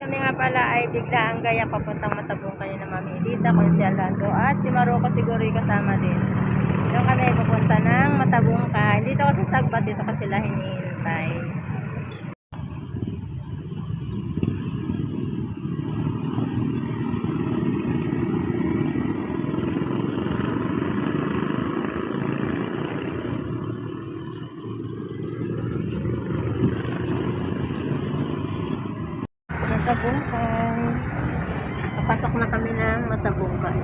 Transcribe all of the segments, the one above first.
Kami nga pala ay bigla ang gaya papuntang Matabong kanina Mami Edita, kung si Alando at si Maruco siguro kasama din. Doon kami papunta ng Matabong ka. Dito kasi Sagbat, dito kasi sila hinihintay. Matabungkan. Papasok na kami ng Matabungkan.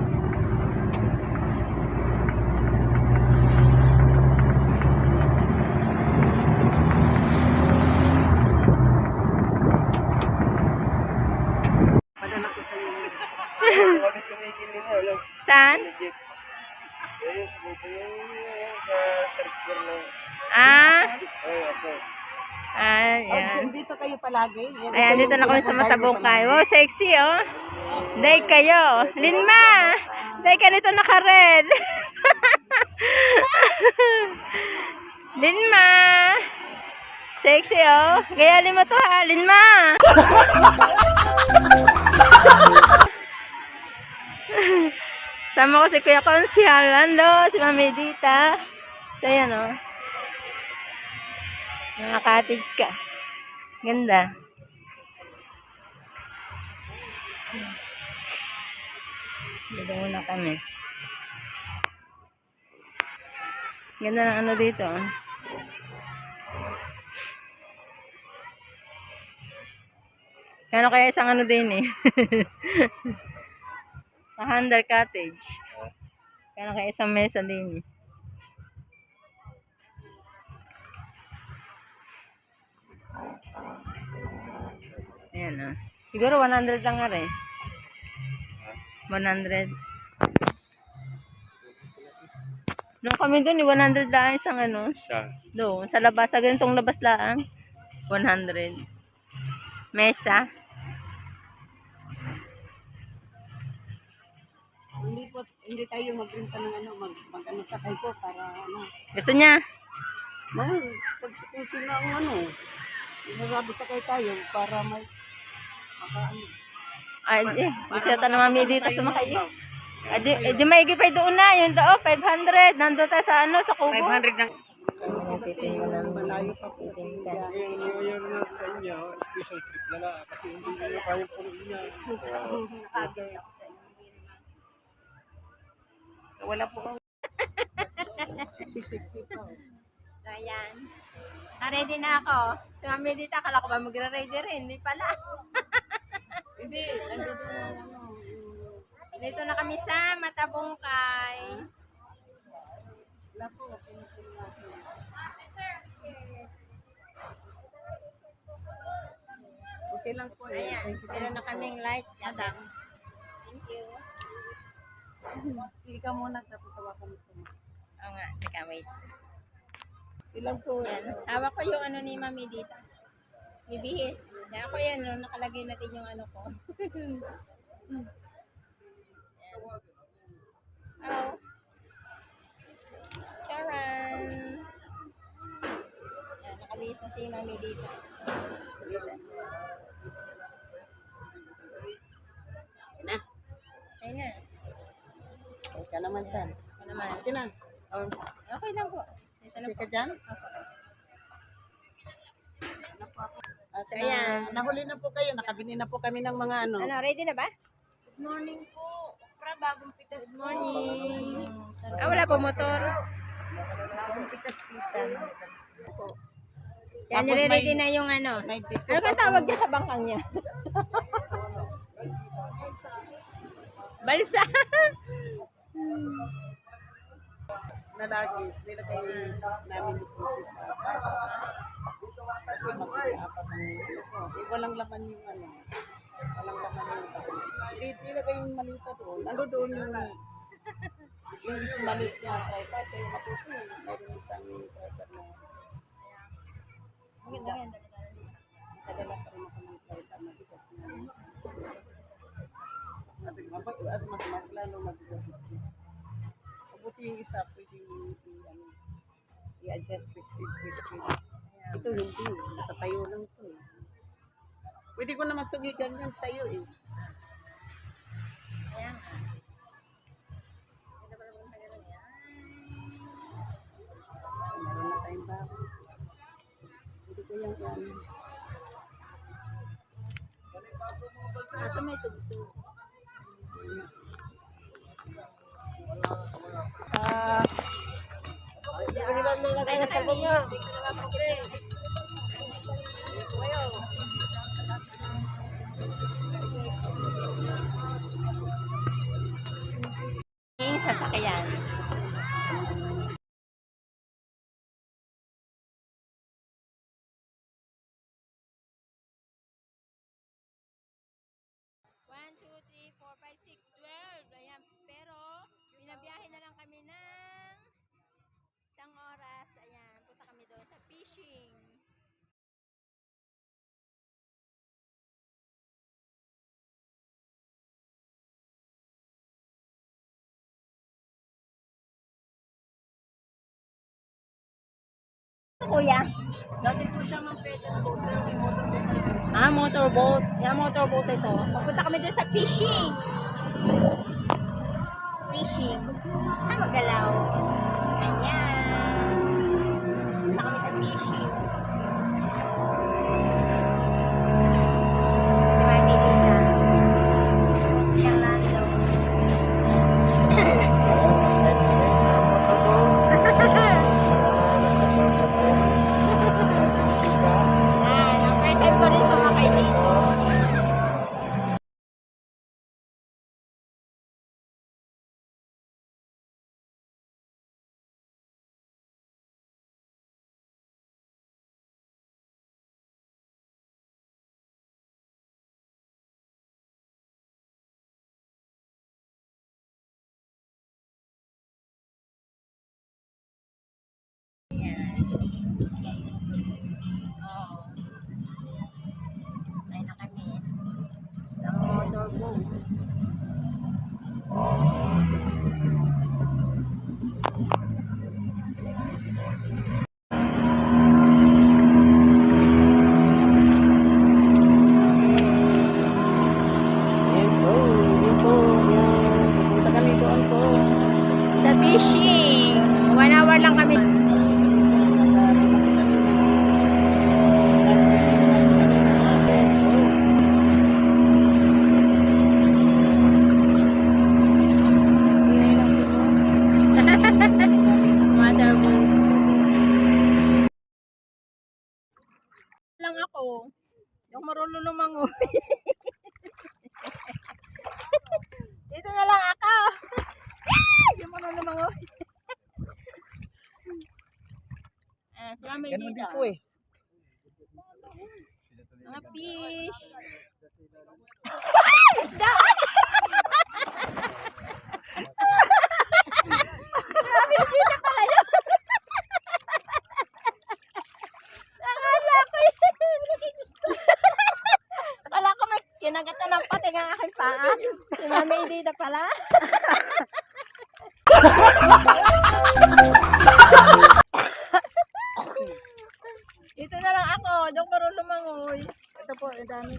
Saan? Yan. Dito kayo palagi. Ayan, dito na kami sa Matabungkan. Wow, sexy, oh. Day kayo. Linma! Day ka nito naka-red. Linma! Sexy, oh. Gayalin mo to, ha, Linma! Sama ko si Kuya Konsi Alando, si Mami Edita. So, yan, oh. Mga cottage ka. Ganda. Dito muna kami. Ganda ng ano dito. Kano kaya isang ano din eh. Under cottage. Kano kaya isang mesa din eh. Ayan o. Siguro 100 lang nga rin. 100. Nung kami doon, 100 lang isang ano. Doon, sa labas. Sa ganitong labas lang. 100. Mesa. Hindi tayo magrenta ng ano, mag-ano sakay ko para ano. Gusto niya? Kung sino ang ano, inasabi sakay tayo para may makaano. Ay, gusto yata na Mami dito sumakay. Di maigi pa doon na, yun daw, 500. Nandun tayo sa ano, sa Kubo. 500 lang. Kasi malayo pa po kasi Yung na sa inyo, special trip na lang kasi hindi nyo kaya puno niya. wala po kang sexy pa. So, ayan. Ready na ako. Si Mami dito, akala ko ba magre-ready rin? Hindi pala. Hindi, nandito na ano. Dito na kami sa Matabungkay. Wala po. Okay lang po. Ayan, meron na kaming light. Madam. Thank you. Ikaw muna tapos hawakan mo. Oo nga, teka, wait. Ilang po. Ayan, hawak ko yung ano ni Mami dito. Bibihis. Kaya ako yan, no, nakalagay natin yung ano ko. Oh. Charan! Ayan, nakalihis na si Mami dito. Na. Ayun na. Ika naman saan. Ako naman. Okay na. Okay lang po. Ito na Okay po. ka dyan? So, ayan. Nahuli na po kayo. Nakabili na po kami ng mga ano. Ano, ready na ba? Good morning po. Okra, bagong pitas. Good morning. Wala po motor. Bagong pitas-pitas. Yan, Tapos nire-ready na yung ano. May dito Ano kang tawag dyan sa bangkang niya? Balsa. na lagi. Nilagay namin ni Princess sa patas. Kasi mag-iapat ang walang laman yung ano. Walang laman yung patas. Nilagay yung malita doon. Ano doon yung isang maliit na tripod. Kaya matuto. Mayroon isang tripod na. Ganda. Kadala pa rin ako ng tripod na bigat na. Mabag-iwas mas lalo mag-iwas. Mabuti yung isa, pwedeng i-adjust this speed. Ito hindi, nakatayo lang ito. Pwede ko naman tugigan yan sa'yo eh. Ayan. Ganda pala po sa ganun yan. Meron na tayong bago. Pwede ko yung ano. Kaso may tugtog. Nilagay na sa niya. Yung sasakyan. One, two, three, four, five, six, 12. Ayan. Pero, binabiyahe na lang kami ng isang oras. Ayan. Punta kami doon sa fishing. Kuya? Dati po siya ng pedal boat, pero may motorboat na rin. Motorboat. Yan, motorboat ito. Papunta kami doon sa fishing. Fishing. Magalaw. Ayan. Punta kami sa fishing. Si Manny Lina. Si Orlando. Yan. Ang first time ko rin sumakay dito. Oh. Ay na kami sa motorboat. Ayan po, yun po. Yan. Pupunta kami doon po. Sa fishing. 1 hour lang kami. Motorboat. Lang ako. Yung marunong lumangoy. Dito na lang ako. Yung marunong lumangoy. Sila may Ganun din dito. po eh. Mga fish. Grabe, dito pala yun. Akala ko yun. Akala ko may kinagatan ng pating ang aking paa. Si Mami dito pala. Dito na lang ako. Doon ko rin lumangoy. Ito po, ang dami.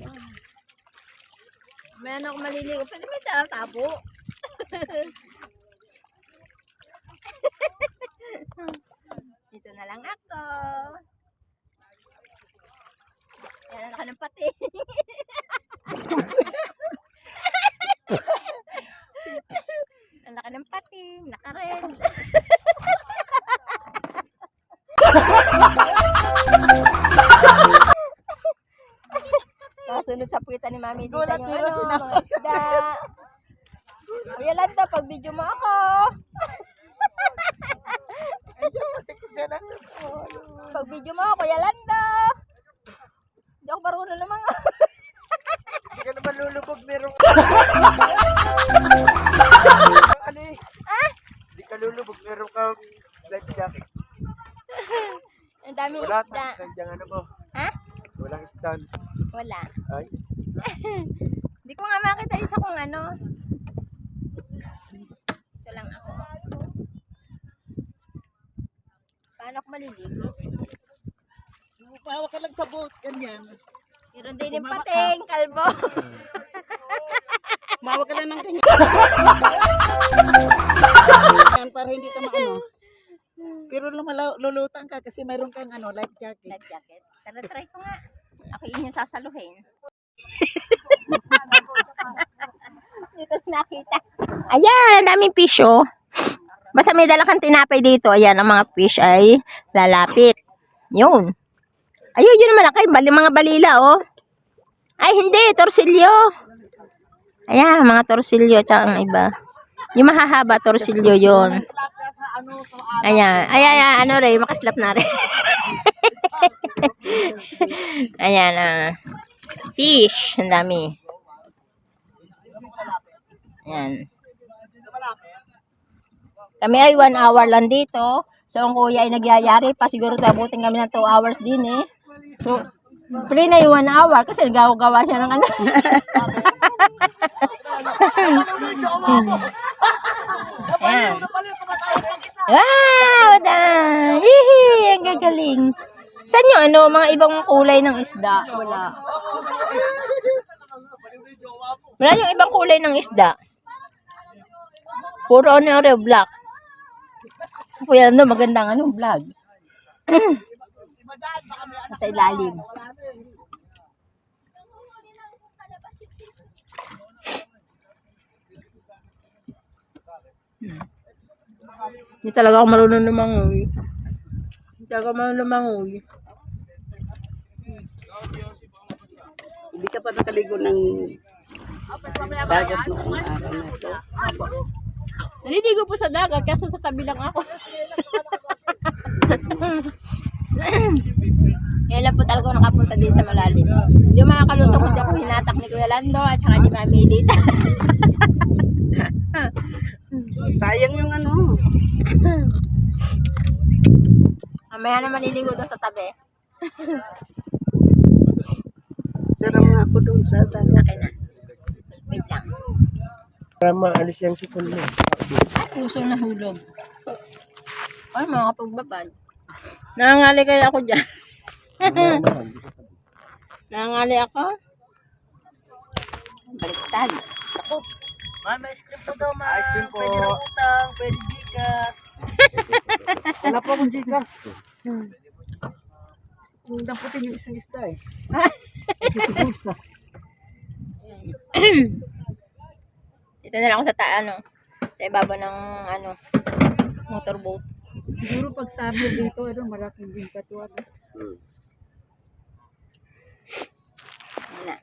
May ano ako maliligo. Pwede may tabo. Dito na lang ako. Yan ako ng pati. Ang laki ng pati. Naka-red. Kasunod sa puwitan ni Mami dito Gulat yung nila ano, sila. mga isda. Kuya Lando, pag video mo ako. Andiyan kasi kung siya natin. Pag video mo ako, Kuya Lando. Hindi ako marunong naman. Hindi ka naman lulubog, meron ano eh. Hindi ka lulubog, meron kang life jacket. Ang daming Wala isda. ka, stand dyan ano mo. Ha? Walang stand. Wala. Ay, Hindi ko nga makita isa kung ano. Ito lang ako. Paano ako maliligo? pahawak ka lang sa boat, ganyan. Meron din yung pating, kalbo. Mawa ka lang ng kanya. Yan, para hindi ka maano. Pero lulutang ka kasi mayroon kang life jacket. Life jacket. Tara, try ko nga. Ako yun yung sasaluhin. Dito nakita. Ayan, ang daming fish oh. Basta may dala kang tinapay dito. Ayan, ang mga fish ay lalapit. Yun. Ayun, yun naman ako. Mga balila oh. Ay, hindi. Torsilyo. Ayan, mga torsilyo. Tsaka ang iba. Yung mahahaba, torsilyo yun. Ayan. Ayan, ano rin. Makaslap na rin. Ayan, fish. Ang dami. Ayan. Kami ay 1 hour lang dito. So, ang kuya ay nagyayari pa. Siguro tabutin kami ng 2 hours din eh. So, free na yung 1 hour kasi nagawa siya ng ano. Ayan. Wow! Hihi! Ang gagaling. Saan yung mga ibang kulay ng isda? Wala. Wala yung ibang kulay ng isda. Puro black. Kuya, magandang vlog. Sa ilalim. Hindi talaga ako marunong lumangoy. Hindi talaga marunong lumangoy. Hindi ka pa nakaligo ng dagat noong araw na ito. Naliligo po sa dagat kasi sa tabi lang ako. Kaya lang po talaga ako nakapunta din sa malalim. Hindi makakalusok hindi ako hinatak ni Kuya Lando at saka ni Mami Elita. Sayang yung Mamaya na maliligo doon sa tabi. Sarang nga ako doon sa dagat. Okay na. Wait lang. Para maalis yung sipon mo. Puso na hulog. Ay, mga kapagbabad. Nangangali kaya ako dyan. Nangangali ako. Baliktad. Ako. Mama, ice cream po daw, ma. Ice cream po. Pwede na utang, pwede gigas. Wala po akong gigas. Kung damputin yung isang isda eh. Sigursa. Dito na lang ako sa ibaba ng motorboat. Siguro pag sabi dito, malaking din katuwa. Wala.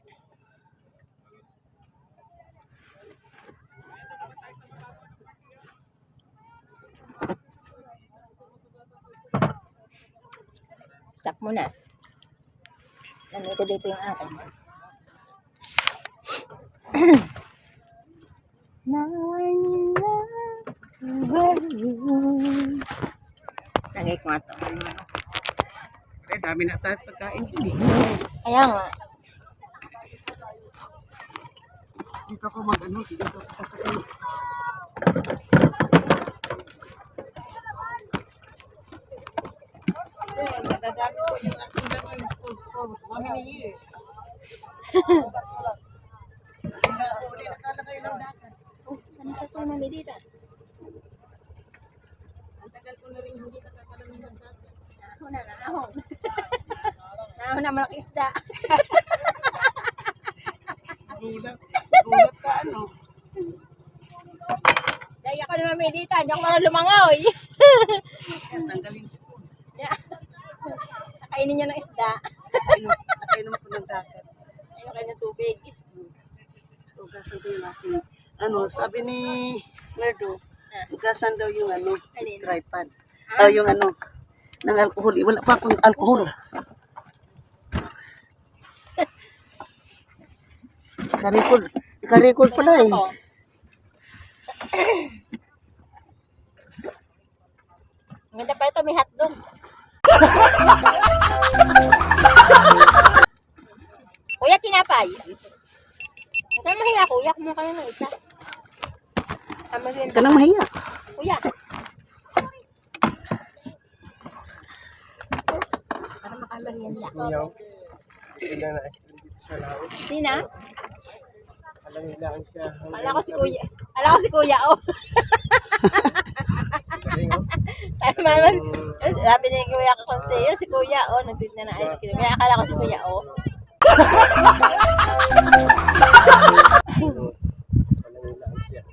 Stop muna. Nandito dito yung akin. Lagay ko nga ito. Dami na tayo pagkain. Kaya nga. Dito ako dito ako sasakay. Nagagamit ko yung aking gawin for how many years? Uli nakalagay ng dagat. Sana sa ito namin dito. Ang tagal ko na rin hindi nakakalamin ng dagat. Nahon. Nahon na malaki isda. Gulat ka Dahil ako naman may dito. Hindi ako marunong lumangoy. Tanggalin si Paul. Nakainin niya ng isda. Nakainom ako ng dagat. Ayun kayo ng tubig. Ugasan ko yung aking, sabi ni Nerdo, ugasan daw yung tripod. Yung ng alcohol. Wala pa akong alcohol. Karikol pala eh. Ang ganda pala ito, may hotdog. Kuya, tinapay. Huwag kang mahiya, kuya. Kumuha ka na ng isa. Huwag ka nang mahiya. Kuya. Para makamarienda. Kuyaw. Ilan na ice cream. sa laot. Sina? Alang-ilaan siya. Kala ko si Kuya. Kala ko si Kuya, oh. Sabi ni Kuya ko sa'yo, si Kuya, oh, nagtinda na ice cream. Kaya akala ko si Kuya, oh. Alang-ilaan siya.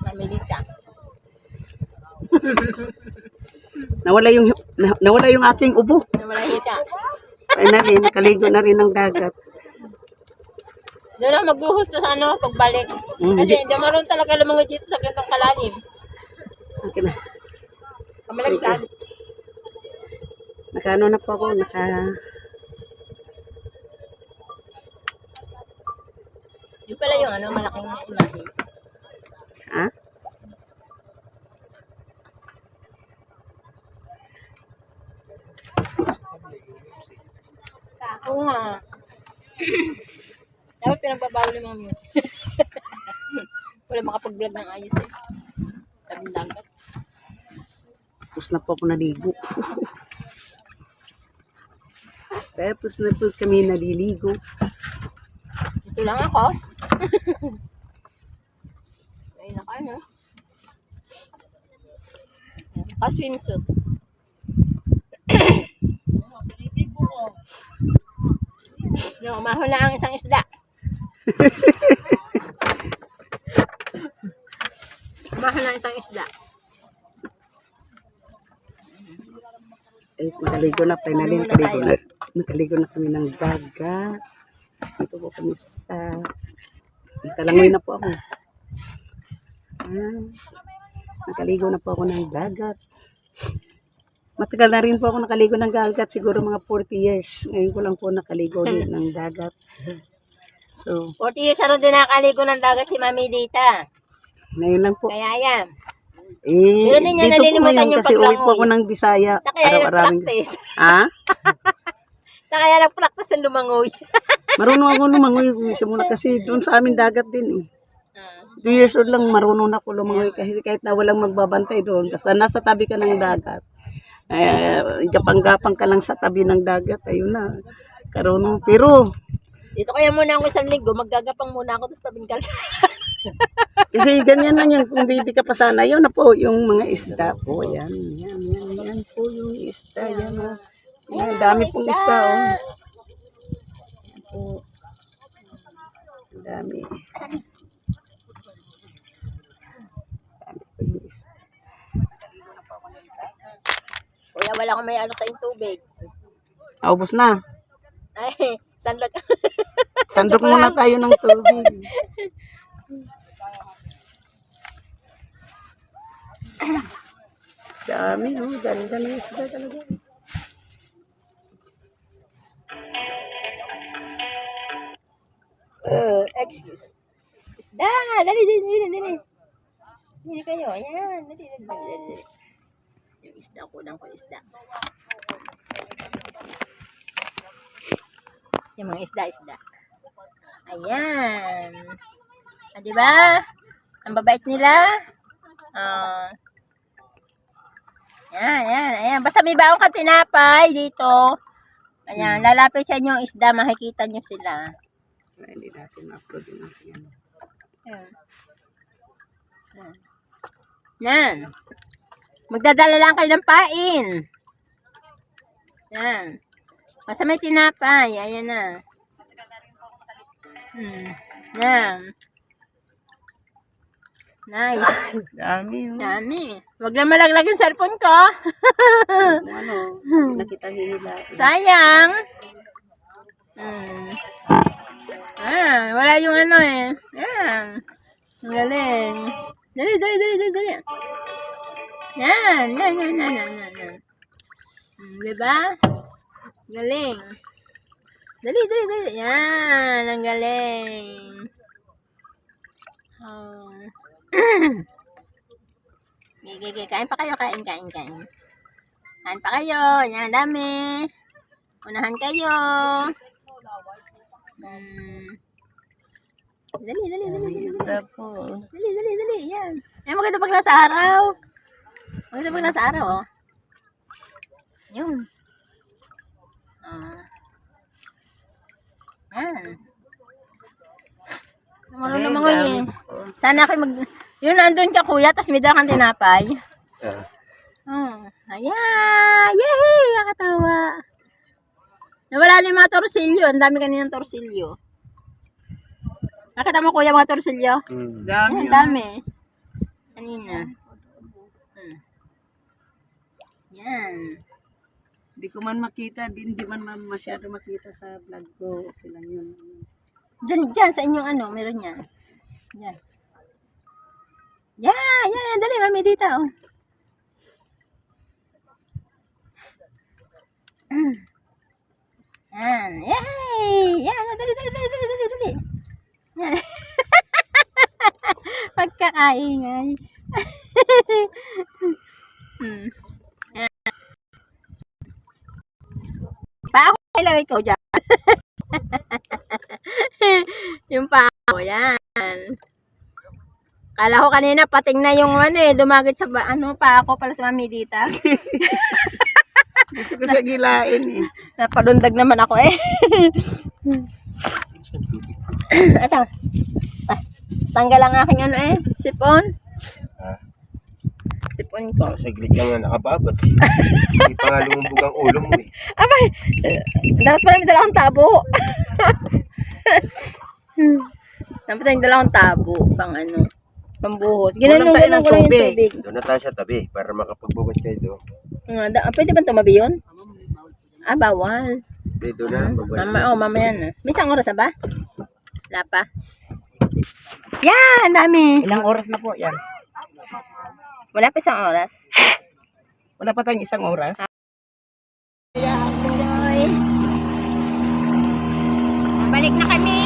Namili ka. Nawala yung aking ubo. Namalahi ka. Ay na rin, nakaligo na rin ng dagat. Doon ako magbuhusto sa ano, pagbalik. Kasi hindi maroon talaga lumangoy dito sa gantong kalalim. Okay na. Kamalagtad. Nakaano na po ako, Yung pala yung ano, malaking imahe. Ha? Oo nga. Dapat pinagbabawal yung mga music. Wala makapag-vlog ng ayos eh. Tabing dagat. Tapos na po ako naligo. Tapos na po kami naliligo. Ito lang ako. Ayun na kayo, no? Naka-swimsuit. No, umahon na ang isang isda. Umahon na ang isang isda. Ayos, nakaligo na. Finally, nakaligo na kami ng dagat. Dito po kami sa... Nakalangoy na po ako. Nakaligo na po ako ng dagat. Matagal na rin po ako nakaligo ng dagat. Siguro mga 40 years. Ngayon ko lang po nakaligo din ng dagat. So, 40 years ano din nakaligo ng dagat si Mami Dita. ngayon lang po. Kaya yan. Pero hindi niya dito po nalilimutan ngayon yung kasi uwi po paglangoy. ako ng Bisaya. Sa kaya Araw-arawing. nag-practice. Ha? Sa kaya nag-practice ng lumangoy. Marunong ako lumangoy simula kasi doon sa amin dagat din eh. 2 years old lang marunong na ako lumangoy kahit na walang magbabantay doon. Kasi nasa tabi ka ng dagat. Gapang-gapang ka lang sa tabi ng dagat. Ayun na. Karunong. Pero, Dito kaya muna ako isang linggo, maggagapang muna ako tapos tabing kalsa. kasi ganyan lang yan. Kung baby ka pa sana, yun na po yung mga isda po. Yan po yung isda. Yan o. Yan, dami pong isda o. Yan po. Dami. Dami po yung isda. Kuya, wala akong may ano sa yung tubig. Ubos na. Ay, sandok. Sandok muna tayo ng tubig. Dami, oh. Ganda ng isda talaga. Excuse. Isda! Dali. Dali kayo. Ayan. Dali. Yung isda, kulang ko isda. Yung mga isda. Ayan. Diba? Ang babait nila. Ayan. Basta may baong ka tinapay dito. Ayan, lalapit sa inyo yung isda, makikita nyo sila. Hindi natin ma-upload yung natin. Yan. Magdadala lang kayo ng pain. Yan. Basta may tinapay. Ayan na. Yan. Nice. Dami, oh. Dami. Wag lang malaglag yung cellphone ko. Kung ano, nakita nila. Sayang. Wala yung ano eh. Yan. Ang galing. Dali. Yan. Diba? Galing. Dali. Yan. Ang galing. Kain pa kayo. Kain. Kain pa kayo. Yan, dami. Unahan kayo. Dali. Isda po. Dali. Yan. Ay, maganda pag nasa araw. Maganda pag nasa araw, oh. Yun. Yan. Marunong mga yun. Sana ako yun, nandun ka kuya, tas may dalang kang tinapay. Ayan. Yay! Nakatawa. Nawala na yung mga torsilyo. Ang dami kaninang torsilyo. Nakita mo kuya mga torsilyo? Dami. Ang dami. Kanina. Yan. Hindi ko man makita, hindi man masyado makita sa vlog ko. Okay lang yun. Diyan sa inyong ano, meron yan. Diyan. Yan. Dali, mami dito. Oh. Yan. Yay! Yan. Dali. Yan. Pagkakaingay. Yan. Pa ako ilagay ko dyan. Yung pa ako. Yan. Kala ko kanina pating na yung dumagit sa pa ako pala sa mami dita. Gusto ko siya gilain eh. Napalundag naman ako eh. Ito. Tanggal ang aking sipon. Sipon ko. Saglit lang nga nakababot. Hindi pa nga lumubog ang ulo mo eh. Abay, dapat pala may dalawang tabo. Dapat may dalawang tabo pang pambuhos. Ginanong ko lang yung tubig. Doon na tayo sa tabi para makapagbubot kayo doon. Pwede ba tumabi yun? Bawal. Dito na, babalik. Mamaya na. May isang oras na ba? Wala pa. Yan, dami. Ilang oras na po yan? Wala pa isang oras. Wala pa tayong isang oras? Enjoy. Balik na kami.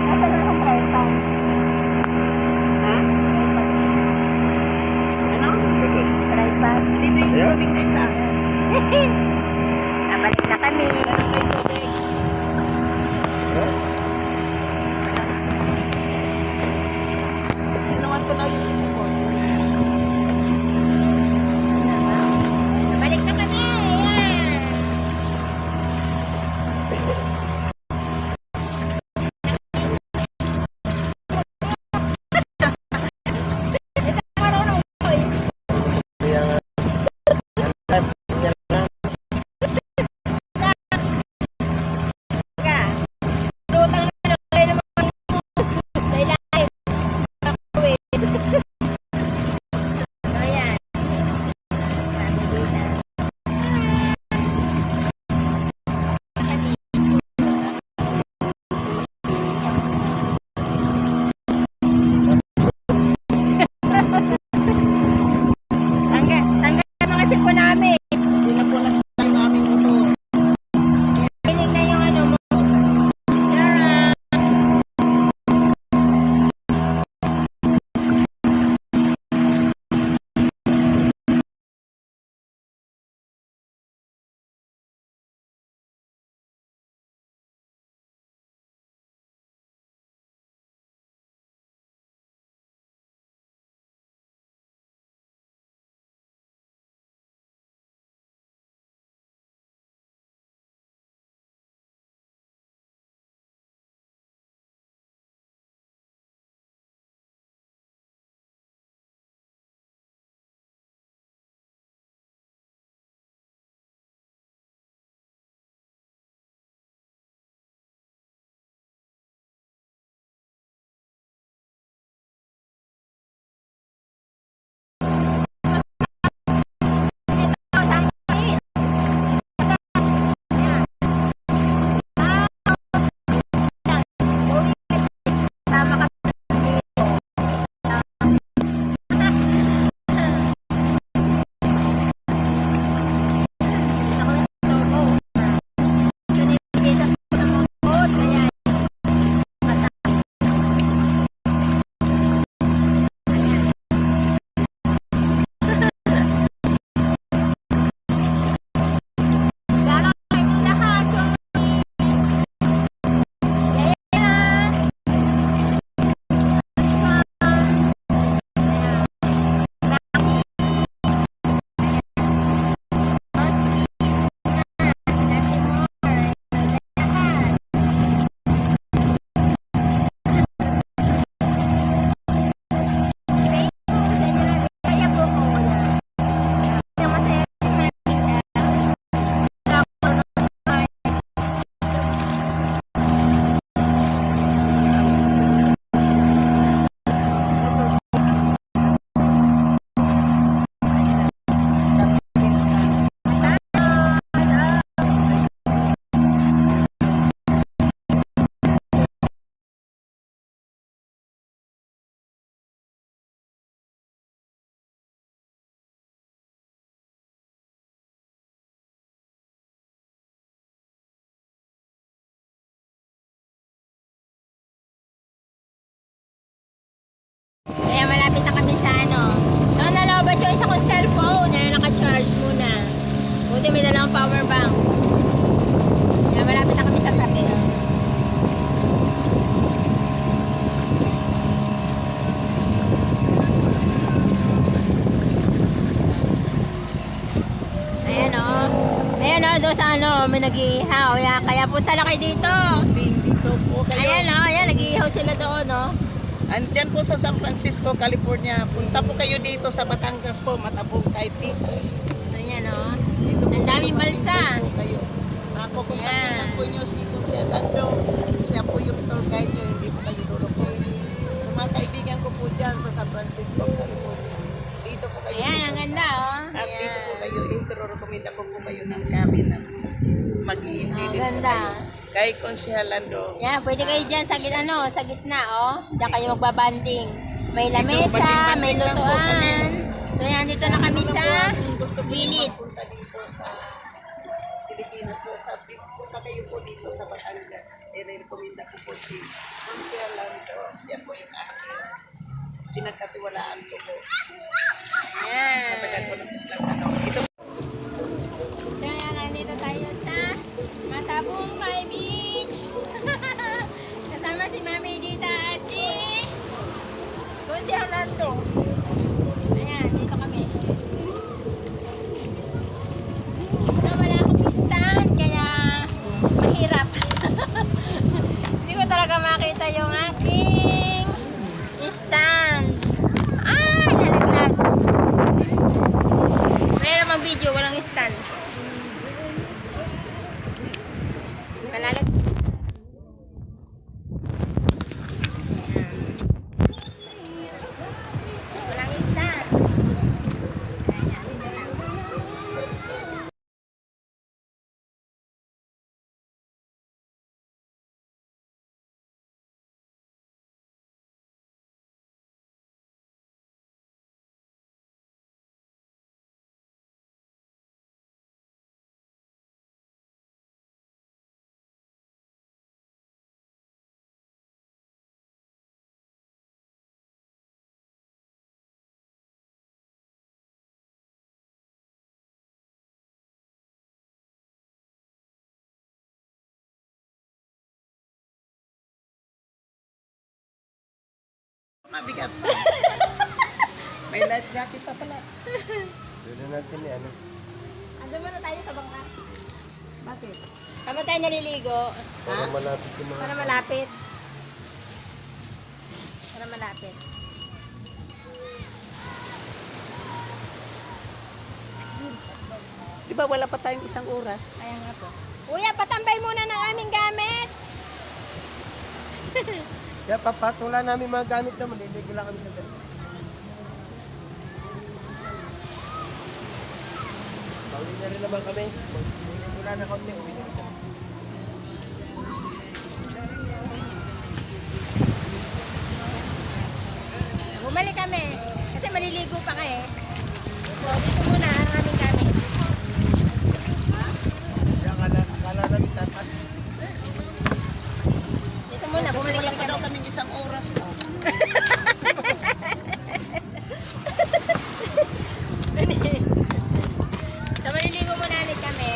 Nasaan na akong tripod? Ha? Ano? Tripod. Dito yung tubig na isa. Balik na kami. Ginawan ko na yung isa po. Balik na kami. nalobat yung isa kong cellphone. Ayan, naka-charge muna. Buti may dalang power bank. Yan, malapit na kami sa tabi. Ayan o. Ayan o, doon sa ano, may nag-iihaw. Ayan, kaya punta na kayo dito. Dito po kayo. Ayan o, ayan, nag-iihaw sila doon o. Andyan po sa San Francisco, California. Punta po kayo dito sa Batangas po, Matabong Kay Beach. Ayan o. Dito po Ang daming kayo, balsa. dito po kayo. Mapupunta Yan. po nyo si Consialando. Siya po yung tour guide nyo, hindi po kayo luloko. So mga kaibigan ko po dyan sa San Francisco, California. Dito po kayo. Ayan, ang ganda o. At dito po kayo, i-recommenda ko po kayo ng cabin na mag-i-enjoy Ang din po ganda. kayo. Kay Consialando. Yan, pwede kayo dyan sa gitna, sa gitna, oh. Diyan kayo magbabanding. May lamesa, banding-banding may lang po lutuan. kami. So yan, dito na kami sa gusto po Lilith. punta dito sa Pilipinas po sa punta kayo po dito sa Batangas. I-recommenda ko po si Consialando. Siya po yung aking pinagkatiwalaan ko po. Matagal ko Yan. na po silang tanong. Ito So yan, nandito tayo sa Matabong Kay Beach. Kasama si Mami Dita at si Consialando. Ayan, dito kami. So wala akong stand, kaya mahirap. Hindi ko talaga makita yung aking stand. Nalaglag. Mayroon mag-video, walang stand. Nalalag. Walang stand. Ayan, dito lang. mabigat. May life jacket pa pala. Dito natin yan. Ando muna tayo sa bangka. Bakit? Kamo tayo naliligo. Para malapit yung mga... Para malapit. Para malapit. Di ba wala pa tayong isang oras? Kaya nga po. Kuya, patambay muna ng aming gamit. Kaya papatula namin mga gamit na maliligo lang kami sa dali. Pauwi na rin naman kami. Wala na kaunti, uwi na rin kami. Bumalik kami. Kasi maliligo pa ka eh. So, dito muna ang aming gamit. Kaya akala namin tatas. Dito muna, Kasi bumalik wala lang pa daw kami. kaming isang oras po. So, maliligo muna ulit kami.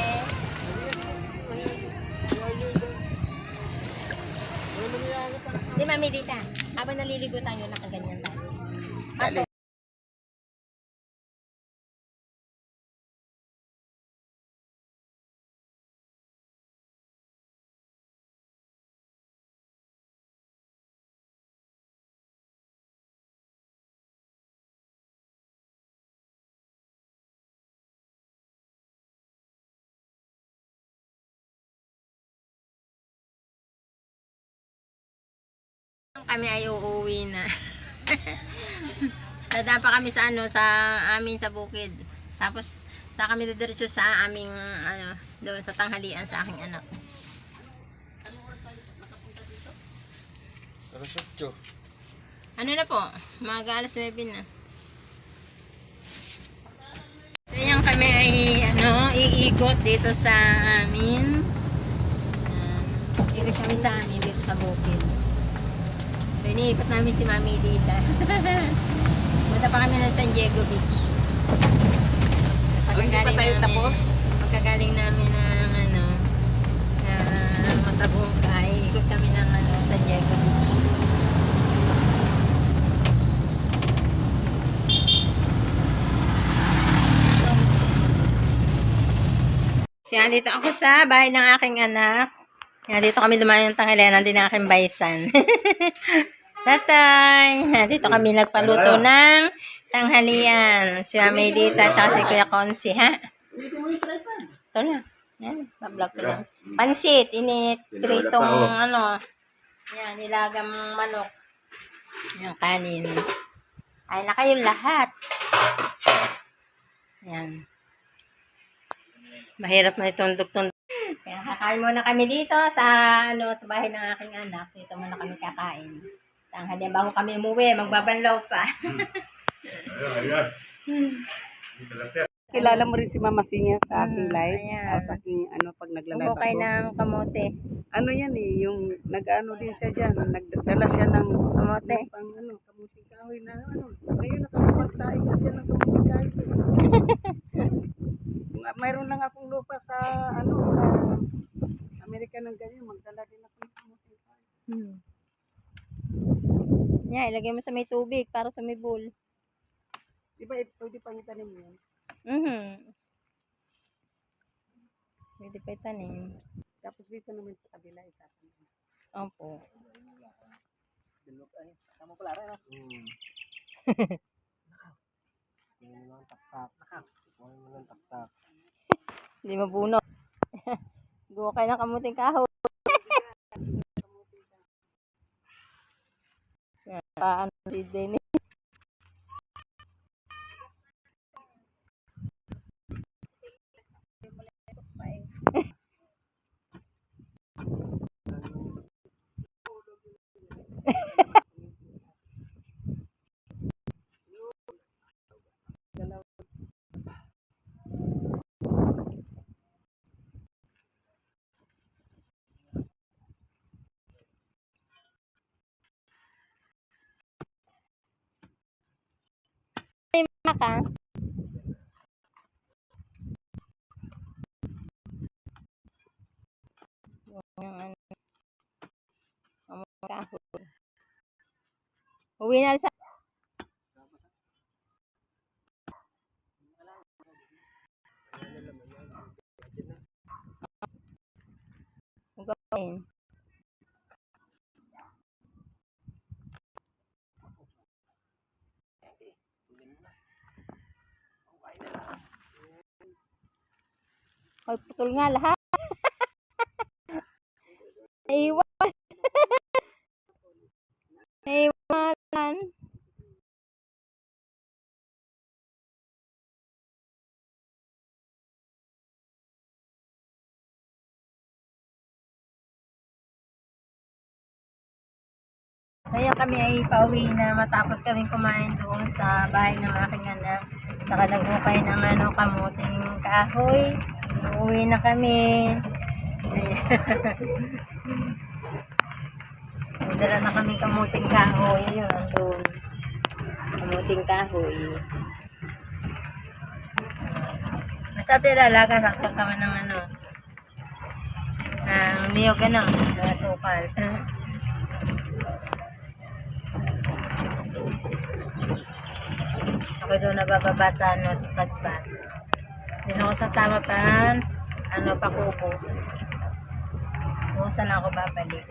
Di mami dita. Habang naliligo tayo, nakaganyan tayo. Kaso, kami ay uuwi na. Dadaan pa kami sa ano, sa amin sa bukid. Tapos sa kami didiretso sa aming ano, doon sa tanghalian sa aking anak. Pero sutyo. Ano na po? Mga alas 9 na. So yan kami ay ano, iikot dito sa amin. Ikot kami sa amin dito sa bukid. So iniikot namin si Mami dito. Punta pa kami ng San Diego Beach. Hindi pa tayo tapos? Pagkagaling namin ng ng Matabungkay, ikot kami ng San Diego Beach. Yan, dito ako sa bahay ng aking anak. Yan, dito kami dumaan ng tanghalian din ng aking baysan. Tatay! Yan, dito kami nagpaluto ng tanghalian. Si Mami Dita at si Kuya Konsi, ha? Ito lang. Yan, pa-vlog ko lang. Pansit, init, pritong yan, nilagang manok. Yan, kanin. Ay na kayong lahat. Yan. Mahirap na itong tundok. Kaya kakain muna kami dito sa sa bahay ng aking anak. Dito muna kami kakain. Tanghalian bago kami umuwi, magbabanlaw pa. Kilala mo rin si Mama Sinya sa aking live? Ayan. Sa aking pag nagla-live Umukay ako. ng kamote. Ano yan yung nag-ano din siya dyan, nagdala siya ng Kamote. pang kamuting kahoy na ngayon nakakapagsaing na siya ng kamuting kahoy. Mayroon lang akong lupa sa sa Amerika ng ganyan, magdala din ako ng kamuting kahoy. Yan, ilagay mo sa may tubig para sa may bowl. Di ba pwede pang itanim mo yan? Pwede pa itanim. Tapos dito naman sa kabila itatanim. Opo. Bilog ay, tama pala rin Hindi mabuno. Gukay ng kamuting kahoy. Paano si Denny? Maka. Uwi na sa gawin. Ay, putol nga lahat. Naiwan. Naiwanan. Ngayon kami ay pauwi na matapos kaming kumain doon sa bahay ng aking anak. Saka nag-ukay ng kamuting kahoy. Uuwi na kami. Dala na kami kamuting kahoy. Yun, andun. Kamuting kahoy. Masarap nilalaga sa kasama ng ng niyog ng sukal. Ako doon nabababa sa sa sagbat. Hindi na ako sasama pa pakuko. Bukas na ako babalik.